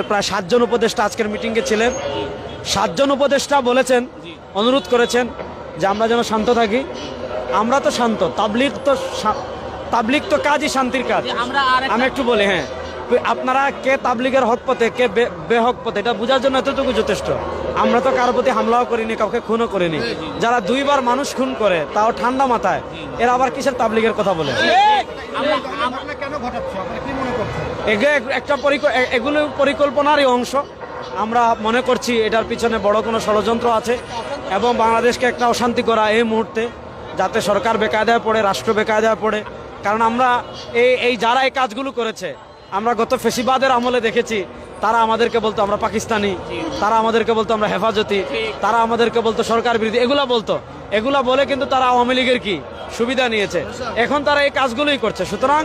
প্রায় 7 জন উপদেষ্টা আজকের মিটিংয়ে ছিলেন। 7 জন উপদেষ্টা বলেছেন, অনুরোধ করেছেন যে আমরা যেন শান্ত থাকি। আমরা তো শান্ত, তাবলিগ তো কাজই শান্তির কাজ। আমি একটু বলি, হ্যাঁ, আপনারা কে তাবলিগের হক পথে, কে বেহক পথে, এটা বোঝার জন্য এতটুকু যথেষ্ট। আমরা তো কারোর প্রতি হামলাও করিনি, কাউকে খুনও করিনি। যারা 2 বার মানুষ খুন করে, তাও ঠান্ডা মাথায়, এরা আবার কিসের তাবলিগের কথা বলে? এগুলো পরিকল্পনারই অংশ। আমরা মনে করছি এটার পিছনে বড় কোনো ষড়যন্ত্র আছে এবং বাংলাদেশকে একটা অশান্তি করা এই মুহূর্তে, যাতে সরকার বেকায়দায় পড়ে, রাষ্ট্র বেকায়দায় পড়ে। কারণ আমরা এই যারা এই কাজগুলো করেছে, আমরা গত ফেসিবাদের আমলে দেখেছি, তারা আমাদেরকে বলতো আমরা পাকিস্তানি, তারা আমাদেরকে বলতো আমরা হেফাজতি, তারা আমাদেরকে বলতো সরকার বিরোধী, এগুলা বলে কিন্তু তারা আওয়ামী লীগের কি সুবিধা নিয়েছে। এখন তারা এই কাজগুলোই করছে। সুতরাং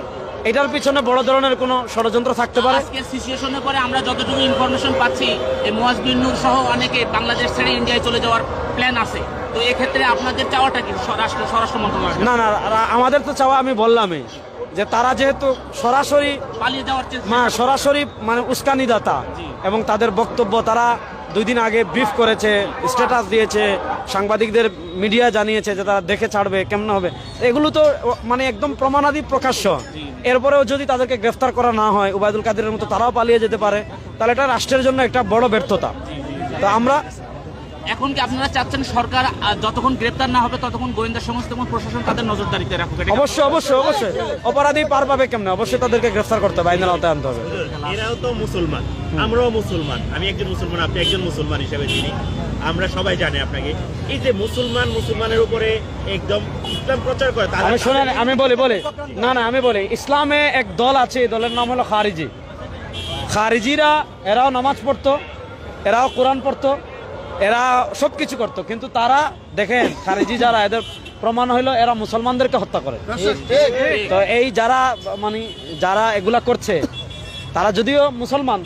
এটার পিছনে বড় ধরনের কোনো ষড়যন্ত্র থাকতে পারে। আজকের সিচুয়েশনের পরে আমরা যতটুকু ইনফরমেশন পাচ্ছি, এই মুয়াজ বিন নূর সহ অনেকে বাংলাদেশ ছেড়ে ইন্ডিয়ায় চলে যাওয়ার প্ল্যান আছে। তো এক্ষেত্রে আপনাদের চাওয়াটা কি স্বরাষ্ট্র মন্ত্রণালয়? না, আমাদের তো চাওয়া, আমি বললামই যে তারা যেহেতু সরাসরি পালিয়ে যাওয়ার সরাসরি মানে উস্কানিদাতা, এবং তাদের বক্তব্য তারা 2 দিন আগে ব্রিফ করেছে, স্ট্যাটাস দিয়েছে, সাংবাদিকদের মিডিয়া জানিয়েছে যে তারা দেখে ছাড়বে, কেমন হবে। এগুলো তো মানে একদম প্রমাণাদি প্রকাশ্য। এরপরেও যদি তাদেরকে গ্রেফতার করা না হয়, ওবায়দুল কাদেরের মতো তারাও পালিয়ে যেতে পারে, তাহলে এটা রাষ্ট্রের জন্য একটা বড় ব্যর্থতা। তো আমরা এখন কি আপনারা চাচ্ছেন সরকার যতক্ষণ গ্রেপ্তার না হবে ততক্ষণ গোয়েন্দা সংস্থা এবং প্রশাসন তাদের নজরদারিতে রাখুক? অবশ্যই অপরাধী পার পাবে কেমনে? অবশ্যই তাদেরকে গ্রেফতার করতে হবে, আইনের আওতায় আনতে হবে। এরাও তো মুসলমান, আমরাও মুসলমান। আমি একজন মুসলমান, আপনি একজন মুসলমান হিসেবে চিনি, আমরা সবাই জানি আপনাকে। এই যে মুসলমানের উপরে একদম ইসলাম প্রচার করে, আমি বলি ইসলামে এক দল আছে, এই দলের নাম হলো খারিজিরা। এরাও নামাজ পড়তো, এরাও কোরআন পড়তো, এরা সব কিছু করতো, কিন্তু তারা দেখেন খারিজি যারা, এদের প্রমাণ হইলো এরা মুসলমানদেরকে হত্যা করে। তো এই যারা এগুলা করছে, তারা যদিও মুসলমান,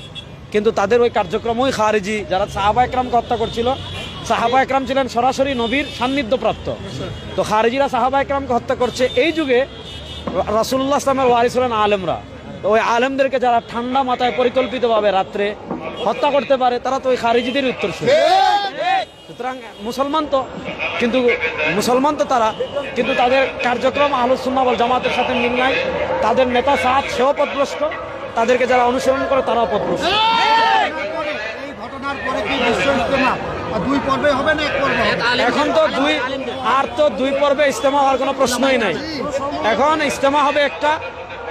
কিন্তু তাদের ওই কার্যক্রম ওই খারিজি। যারা সাহাবা একরামকে হত্যা করছিল, সাহাবা একরাম ছিলেন সরাসরি নবীর সান্নিধ্যপ্রাপ্ত, তো খারিজিরা সাহাবা একরামকে হত্যা করছে। এই যুগে রাসূলুল্লাহ ইসলামের ওয়ারিস হলেন আলেমরা। তো ওই আলেমদেরকে যারা ঠান্ডা মাথায় পরিকল্পিতভাবে রাত্রে হত্যা করতে পারে, তারা তো ওই খারিজিদের উত্তরসূরি। সুতরাং মুসলমান তো তারা, কিন্তু তাদের কার্যক্রম আহলুস সুন্নাহ ওয়াল জামাতের সাথে মিল নাই। তাদের নেতা সাদ সেও পথভ্রষ্ট, তাদেরকে যারা অনুসরণ করে তারাও পথভ্রষ্ট। এখন তো দুই পর্বে ইজতেমা হওয়ার কোনো প্রশ্নই নাই। এখন ইজতেমা হবে একটা,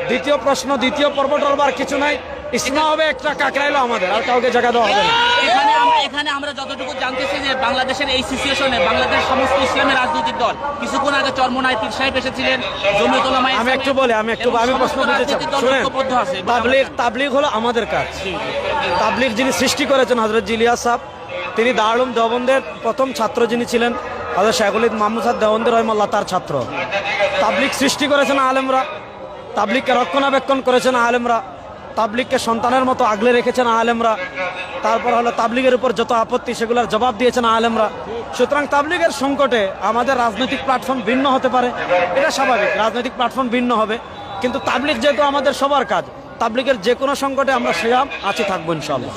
দ্বিতীয় পর্ব টর্বার কিছু নাই। ইজতেমা হবে একটা, কাকরাইলো আমাদের, আর কাউকে জায়গা দেওয়া হবে না। এখানে আমরা যতটুকু জানতেছি যে বাংলাদেশের এই সিচুয়েশনে বাংলাদেশ সমস্ত ইসলামের রাজনৈতিক দল, কিছুক্ষণ আগে চরমোনাই পীর সাহেব এসেছিলেন, জমিয়তুল উলামা। আমি প্রশ্ন করতে চাই, শুনেন, তাবলীগ হলো আমাদের কাজ। তাবলীগ যিনি সৃষ্টি করেছেন হযরত জিলিয়াস সাহেব, তিনি দারুল উলুম দেওবন্দের প্রথম ছাত্র যিনি ছিলেন, হযরত শাইখুল ইসলাম মাহমুদ সাহেব দেওবন্দি রাহিমাহুল্লাহ, তার ছাত্র। তাবলীগ সৃষ্টি করেছেন আলেমরা, তাবলীগকে রক্ষণাবেক্ষণ করেছেন আলেমরা, তাবলীগকে সন্তানের মতো আগলে রেখেছেন আলেমরা। তারপর হলো তাবলীগের উপর যত আপত্তি, সেগুলোর জবাব দিয়েছেন আলেমরা। সুতরাং তাবলীগের সংকটে আমাদের রাজনৈতিক প্ল্যাটফর্ম ভিন্ন হতে পারে, এটা স্বাভাবিক, রাজনৈতিক প্ল্যাটফর্ম ভিন্ন হবে, কিন্তু তাবলীগ যেহেতু আমাদের সবার কাজ, তাবলীগের যে কোনো সংকটে আমরা সেরাম আছি, থাকবো ইনশাআল্লাহ।